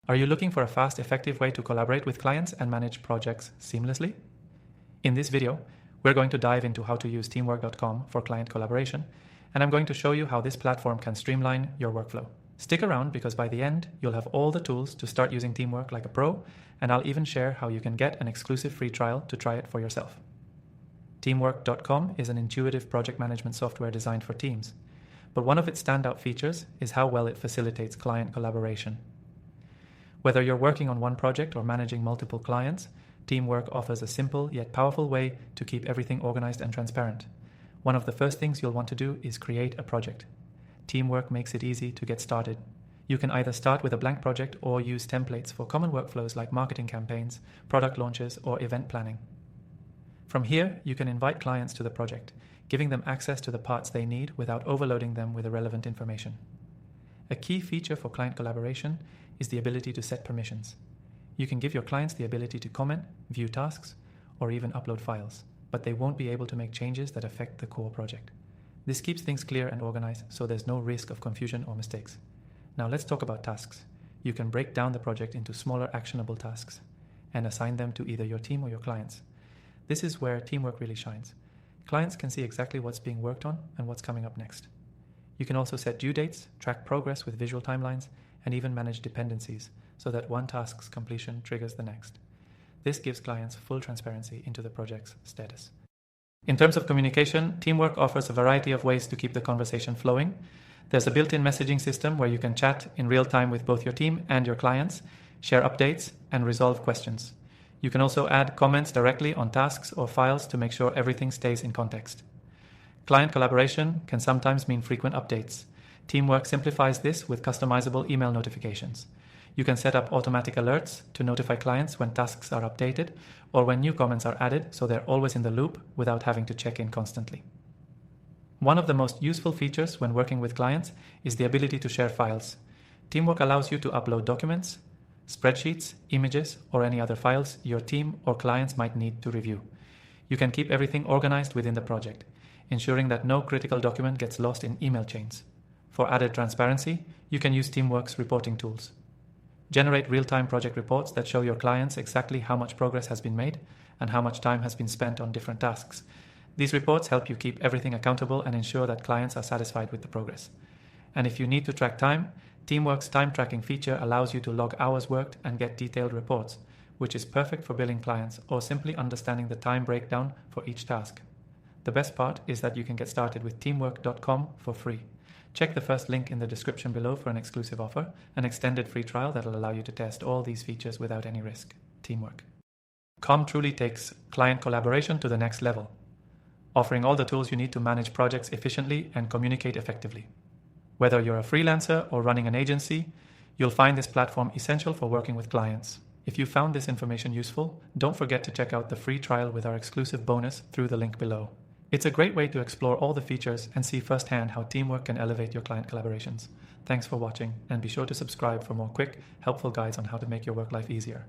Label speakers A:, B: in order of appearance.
A: Are you looking for a fast, effective way to collaborate with clients and manage projects seamlessly? In this video, we're going to dive into how to use Teamwork.com for client collaboration, and I'm going to show you how this platform can streamline your workflow. Stick around because by the end, you'll have all the tools to start using Teamwork like a pro, and I'll even share how you can get an exclusive free trial to try it for yourself. Teamwork.com is an intuitive project management software designed for teams, but one of its standout features is how well it facilitates client collaboration. Whether you're working on one project or managing multiple clients, Teamwork offers a simple yet powerful way to keep everything organized and transparent. One of the first things you'll want to do is create a project. Teamwork makes it easy to get started. You can either start with a blank project or use templates for common workflows like marketing campaigns, product launches, or event planning. From here, you can invite clients to the project, giving them access to the parts they need without overloading them with irrelevant information. A key feature for client collaboration is the ability to set permissions. You can give your clients the ability to comment, view tasks, or even upload files, but they won't be able to make changes that affect the core project. This keeps things clear and organized so there's no risk of confusion or mistakes. Now let's talk about tasks. You can break down the project into smaller actionable tasks and assign them to either your team or your clients. This is where Teamwork really shines. Clients can see exactly what's being worked on and what's coming up next. You can also set due dates, track progress with visual timelines, and even manage dependencies so that one task's completion triggers the next. This gives clients full transparency into the project's status. In terms of communication, Teamwork offers a variety of ways to keep the conversation flowing. There's a built-in messaging system where you can chat in real time with both your team and your clients, share updates, and resolve questions. You can also add comments directly on tasks or files to make sure everything stays in context. Client collaboration can sometimes mean frequent updates. Teamwork simplifies this with customizable email notifications. You can set up automatic alerts to notify clients when tasks are updated or when new comments are added so they're always in the loop without having to check in constantly. One of the most useful features when working with clients is the ability to share files. Teamwork allows you to upload documents, spreadsheets, images, or any other files your team or clients might need to review. You can keep everything organized within the project, ensuring that no critical document gets lost in email chains. For added transparency, you can use Teamwork's reporting tools. Generate real-time project reports that show your clients exactly how much progress has been made and how much time has been spent on different tasks. These reports help you keep everything accountable and ensure that clients are satisfied with the progress. And if you need to track time, Teamwork's time tracking feature allows you to log hours worked and get detailed reports, which is perfect for billing clients or simply understanding the time breakdown for each task. The best part is that you can get started with Teamwork.com for free. Check the first link in the description below for an exclusive offer, an extended free trial that will allow you to test all these features without any risk. Teamwork.com truly takes client collaboration to the next level, offering all the tools you need to manage projects efficiently and communicate effectively. Whether you're a freelancer or running an agency, you'll find this platform essential for working with clients. If you found this information useful, don't forget to check out the free trial with our exclusive bonus through the link below. It's a great way to explore all the features and see firsthand how Teamwork can elevate your client collaborations. Thanks for watching, and be sure to subscribe for more quick, helpful guides on how to make your work life easier.